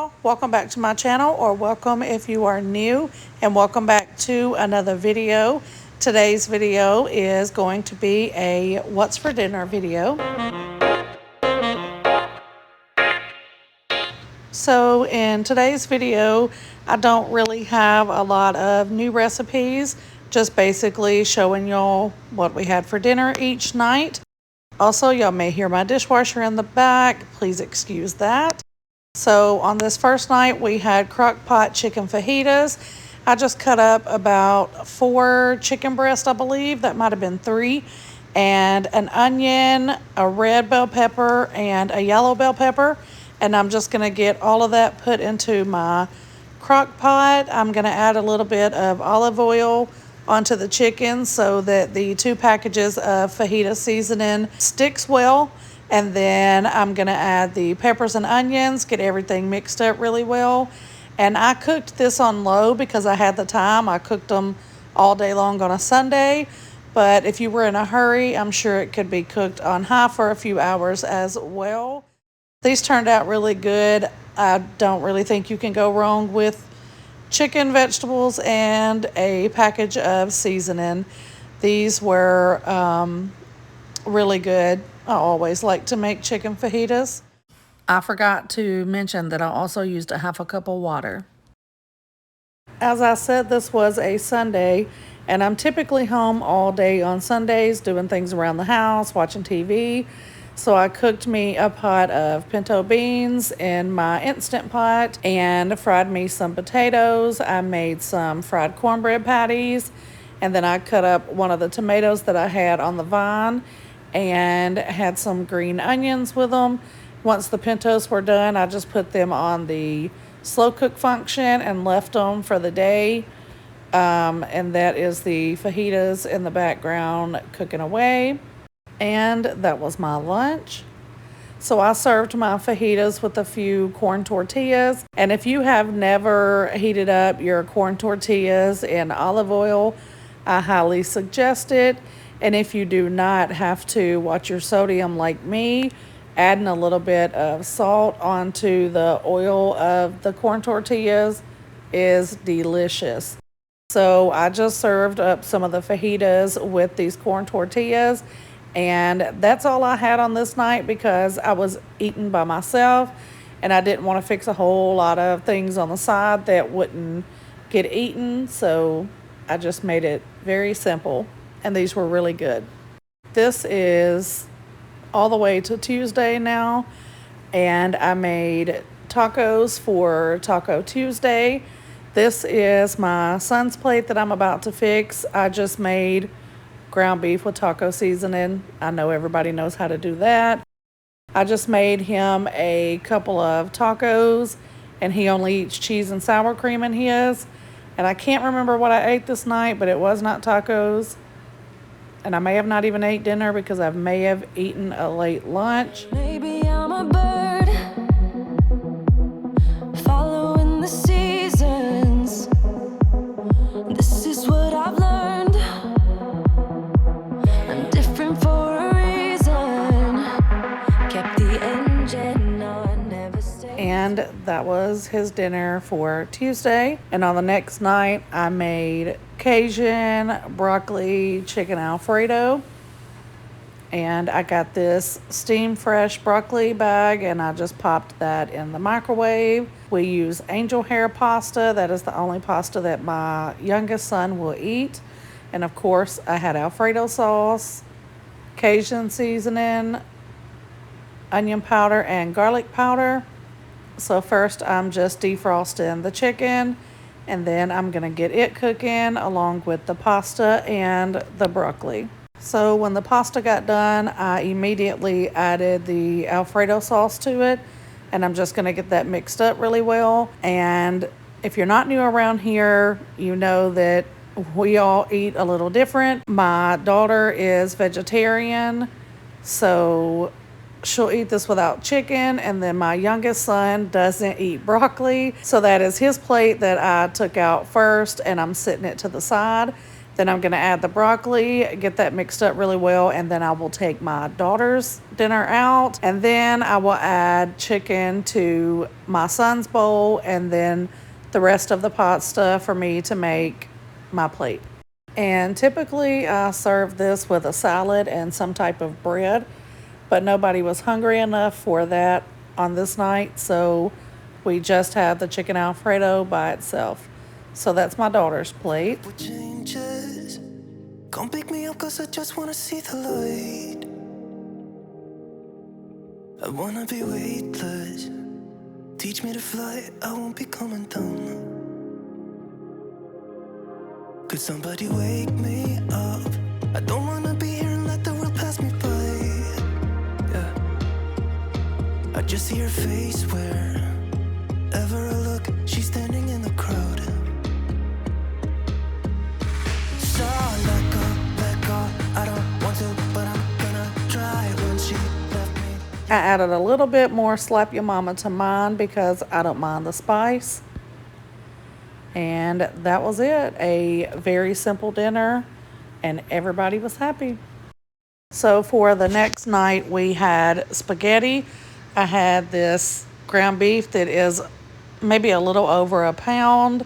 y'all, welcome back to my channel, or welcome if you are new, and welcome back to another video. Today's video is going to be a what's for dinner video. So in today's video, I don't really have a lot of new recipes, just basically showing y'all what we had for dinner each night. Also, y'all may hear my dishwasher in the back, please excuse that. So on this first night, we had Crockpot chicken fajitas. I just cut up about 4 chicken breasts, I believe. That might have been 3. And an onion, a red bell pepper, and a yellow bell pepper. And I'm just going to get all of that put into my crock pot. I'm going to add a little bit of olive oil onto the chicken so that the 2 packages of fajita seasoning sticks well. And then I'm going to add the peppers and onions, get everything mixed up really well. And I cooked this on low because I had the time. I cooked them all day long on a Sunday. But if you were in a hurry, I'm sure it could be cooked on high for a few hours as well. These turned out really good. I don't really think you can go wrong with chicken, vegetables, and a package of seasoning. These were really good. I always like to make chicken fajitas. I forgot to mention that I also used a half a cup of water. As I said, this was a Sunday, and I'm typically home all day on Sundays doing things around the house, watching TV. So I cooked me a pot of pinto beans in my Instant Pot and fried me some potatoes. I made some fried cornbread patties, and then I cut up one of the tomatoes that I had on the vine and had some green onions with them. Once the pintos were done, I just put them on the slow cook function and left them for the day. And that is the fajitas in the background cooking away. And that was my lunch. So I served my fajitas with a few corn tortillas. And if you have never heated up your corn tortillas in olive oil, I highly suggest it. And if you do not have to watch your sodium like me, adding a little bit of salt onto the oil of the corn tortillas is delicious. So I just served up some of the fajitas with these corn tortillas. And that's all I had on this night because I was eating by myself and I didn't want to fix a whole lot of things on the side that wouldn't get eaten. So I just made it very simple, and these were really good. This is all the way to Tuesday now, and I made tacos for Taco Tuesday. This is my son's plate that I'm about to fix. I just made ground beef with taco seasoning. I know everybody knows how to do that. I just made him a couple of tacos, and he only eats cheese and sour cream in his. And I can't remember what I ate this night, but it was not tacos. And I may have not even ate dinner because I may have eaten a late lunch. Maybe I'm a bird following the seasons. This is what I've learned. I'm different for a reason. Kept the engine on, never stayed. And that was his dinner for Tuesday. And on the next night, I made Cajun, broccoli, chicken Alfredo. And I got this steam fresh broccoli bag, and I just popped that in the microwave. We use angel hair pasta. That is the only pasta that my youngest son will eat. And of course, I had Alfredo sauce, Cajun seasoning, onion powder, and garlic powder. So first, I'm just defrosting the chicken, and then I'm going to get it cooking along with the pasta and the broccoli. So when the pasta got done, I immediately added the Alfredo sauce to it, and I'm just going to get that mixed up really well. And if you're not new around here, you know that we all eat a little different. My daughter is vegetarian, so she'll eat this without chicken, and then my youngest son doesn't eat broccoli. So that is his plate that I took out first, and I'm setting it to the side. Then I'm going to add the broccoli, get that mixed up really well, and then I will take my daughter's dinner out. And then I will add chicken to my son's bowl, and then the rest of the pasta for me to make my plate. And typically I serve this with a salad and some type of bread, but nobody was hungry enough for that on this night, so we just had the chicken Alfredo by itself. So that's my daughter's plate. Changes. Come pick me up, cause I just wanna see the light. I wanna be weightless. Teach me to fly, I won't be coming down. Could somebody wake me up? I don't wanna be here and let the world pass me by. Yeah. I just see her face wherever I look. She's standing in the crowd. So let go, I don't want to, but I'm gonna try when she left me. I added a little bit more slap your mama to mine because I don't mind the spice. And that was it. A very simple dinner, and everybody was happy. So for the next night, we had spaghetti. I had this ground beef that is maybe a little over a pound,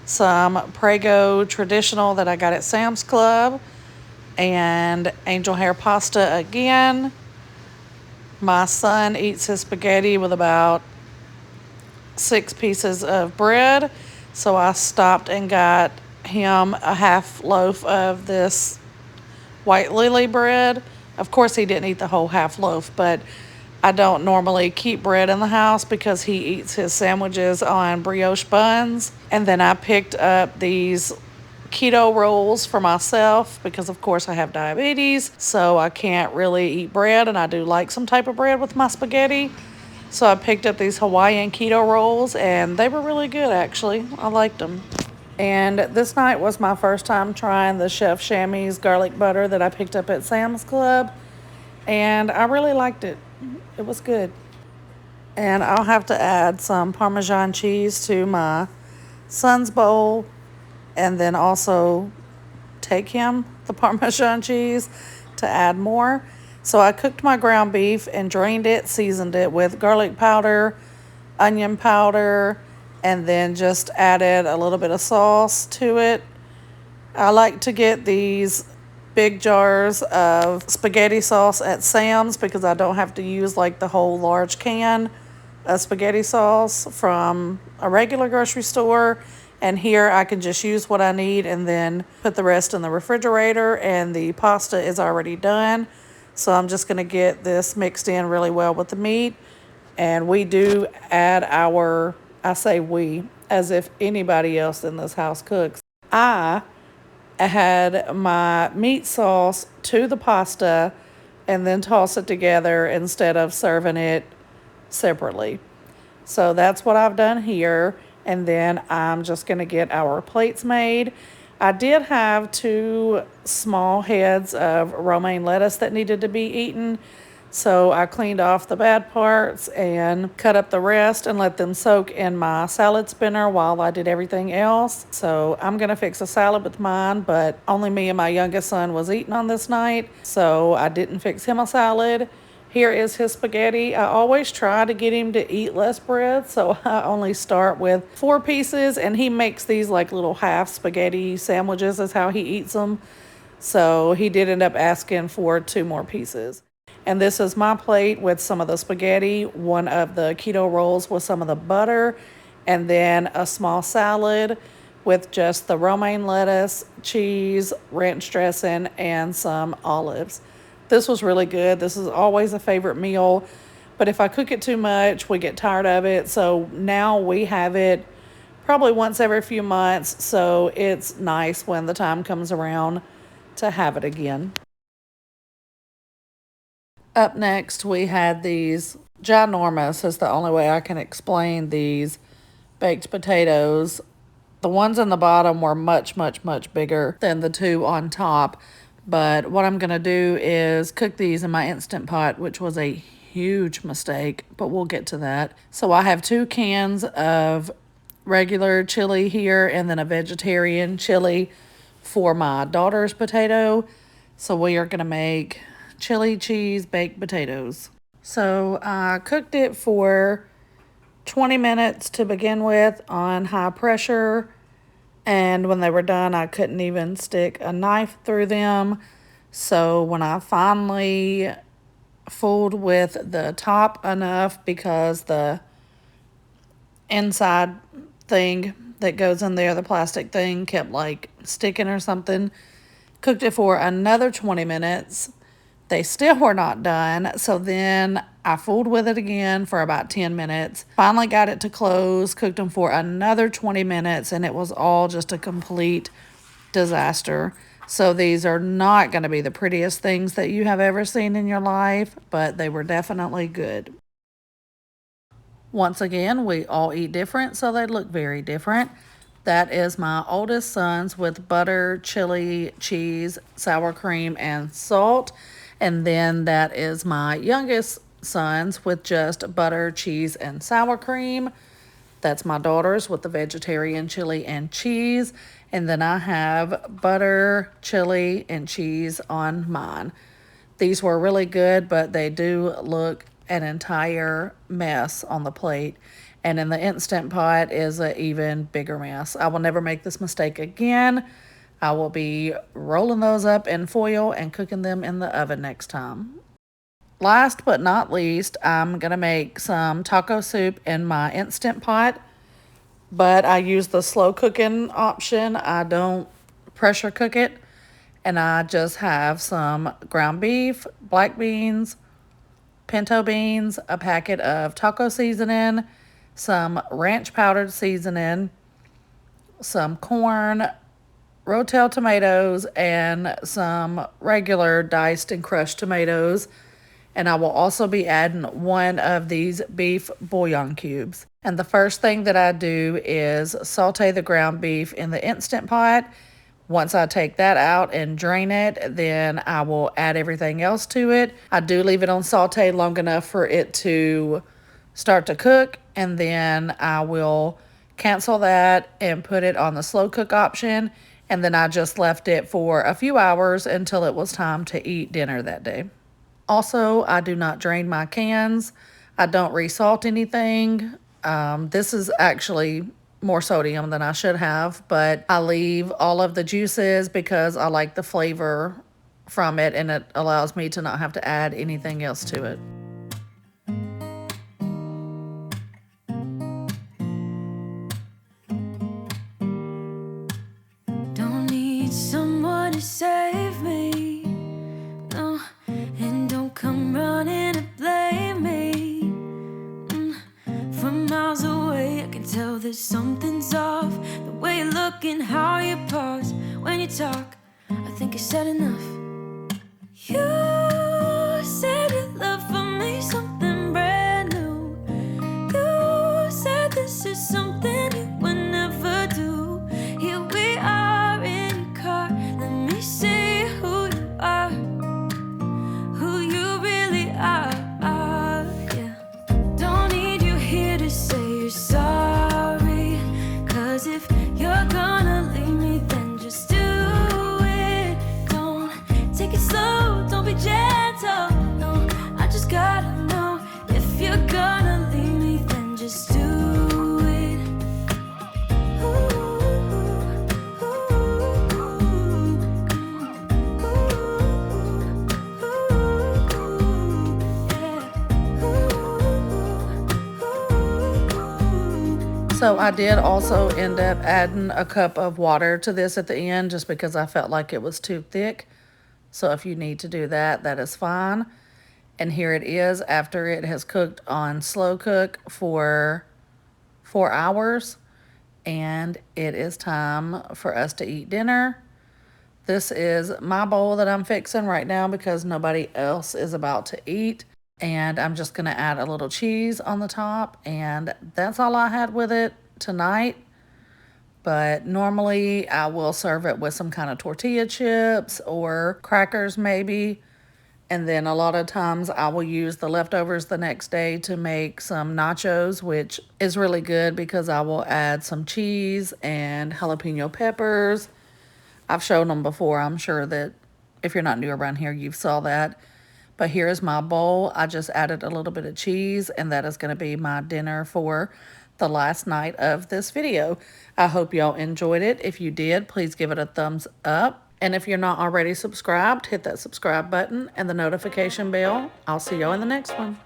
some Prego traditional that I got at Sam's Club, and angel hair pasta again. My son eats his spaghetti with about 6 pieces of bread, so I stopped and got him a half loaf of this white lily bread. Of course, he didn't eat the whole half loaf, but I don't normally keep bread in the house because he eats his sandwiches on brioche buns. And then I picked up these keto rolls for myself because, of course, I have diabetes, so I can't really eat bread, and I do like some type of bread with my spaghetti. So I picked up these Hawaiian keto rolls, and they were really good, actually. I liked them. And this night was my first time trying the Chef Chamois garlic butter that I picked up at Sam's Club, and I really liked it. It was good. And I'll have to add some Parmesan cheese to my son's bowl, and then also take him the Parmesan cheese to add more. So I cooked my ground beef and drained it, seasoned it with garlic powder, onion powder, and then just added a little bit of sauce to it. I like to get these big jars of spaghetti sauce at Sam's because I don't have to use like the whole large can of spaghetti sauce from a regular grocery store. And here I can just use what I need and then put the rest in the refrigerator, and the pasta is already done. So I'm just going to get this mixed in really well with the meat. And we do add I say we, as if anybody else in this house cooks. I had my meat sauce to the pasta and then toss it together instead of serving it separately. So that's what I've done here. And then I'm just going to get our plates made. I did have 2 small heads of romaine lettuce that needed to be eaten. So I cleaned off the bad parts and cut up the rest and let them soak in my salad spinner while I did everything else. So I'm going to fix a salad with mine, but only me and my youngest son was eating on this night, so I didn't fix him a salad. Here is his spaghetti. I always try to get him to eat less bread, so I only start with 4 pieces, and he makes these like little half spaghetti sandwiches is how he eats them. So he did end up asking for 2 more pieces. And this is my plate with some of the spaghetti, one of the keto rolls with some of the butter, and then a small salad with just the romaine lettuce, cheese, ranch dressing, and some olives. This was really good. This is always a favorite meal, but if I cook it too much, we get tired of it. So now we have it probably once every few months, so it's nice when the time comes around to have it again. Up next, we had these ginormous, is the only way I can explain these baked potatoes. The ones on the bottom were much, much, much bigger than the 2 on top. But what I'm going to do is cook these in my Instant Pot, which was a huge mistake, but we'll get to that. So I have 2 cans of regular chili here and then a vegetarian chili for my daughter's potato. So we are going to make chili cheese baked potatoes. So I cooked it for 20 minutes to begin with on high pressure. And when they were done, I couldn't even stick a knife through them. So when I finally fooled with the top enough, because the inside thing that goes in there, the plastic thing, kept like sticking or something, cooked it for another 20 minutes. They still were not done. So then I fooled with it again for about 10 minutes. Finally got it to close, cooked them for another 20 minutes, and it was all just a complete disaster. So these are not going to be the prettiest things that you have ever seen in your life, but they were definitely good. Once again, we all eat different, so they look very different. That is my oldest son's with butter, chili, cheese, sour cream, and salt. And then that is my youngest son's with just butter, cheese, and sour cream. That's my daughter's with the vegetarian chili and cheese. And then I have butter, chili, and cheese on mine. These were really good, but they do look an entire mess on the plate. And in the Instant Pot is an even bigger mess. I will never make this mistake again. I will be rolling those up in foil and cooking them in the oven next time. Last but not least, I'm going to make some taco soup in my Instant Pot. But I use the slow cooking option. I don't pressure cook it. And I just have some ground beef, black beans, pinto beans, a packet of taco seasoning, some ranch powdered seasoning, some corn, Rotel tomatoes, and some regular diced and crushed tomatoes. And I will also be adding one of these beef bouillon cubes. And the first thing that I do is saute the ground beef in the Instant Pot. Once I take that out and drain it, then I will add everything else to it. I do leave it on saute long enough for it to start to cook, and then I will cancel that and put it on the slow cook option. And then I just left it for a few hours until it was time to eat dinner that day. Also, I do not drain my cans. I don't resalt anything. This is actually more sodium than I should have, but I leave all of the juices because I like the flavor from it, and it allows me to not have to add anything else to it. Don't need someone to save me, no, and don't come running to blame me. From miles away I can tell that something's off. The way you look and how you pause when you talk, I think you said enough. You said your love for me something brand new. You said this is something you would never do. Here we are in your car, let me see who you are, who you really are, yeah. Don't need you here to say you're sorry, 'cause if you're gonna leave me, then just do it. Don't take it slow, don't be gentle, no, I just gotta know. If you're gonna leave me, then just do it. So I did also end up adding a cup of water to this at the end just because I felt like it was too thick. So if you need to do that, that is fine. And here it is after it has cooked on slow cook for 4 hours. And it is time for us to eat dinner. This is my bowl that I'm fixing right now because nobody else is about to eat. And I'm just going to add a little cheese on the top. And that's all I had with it tonight. But normally I will serve it with some kind of tortilla chips or crackers maybe. And then a lot of times I will use the leftovers the next day to make some nachos, which is really good because I will add some cheese and jalapeno peppers. I've shown them before. I'm sure that if you're not new around here, you've saw that. But here is my bowl. I just added a little bit of cheese, and that is going to be my dinner for the last night of this video. I hope y'all enjoyed it. If you did, please give it a thumbs up. And if you're not already subscribed, hit that subscribe button and the notification bell. I'll see y'all in the next one.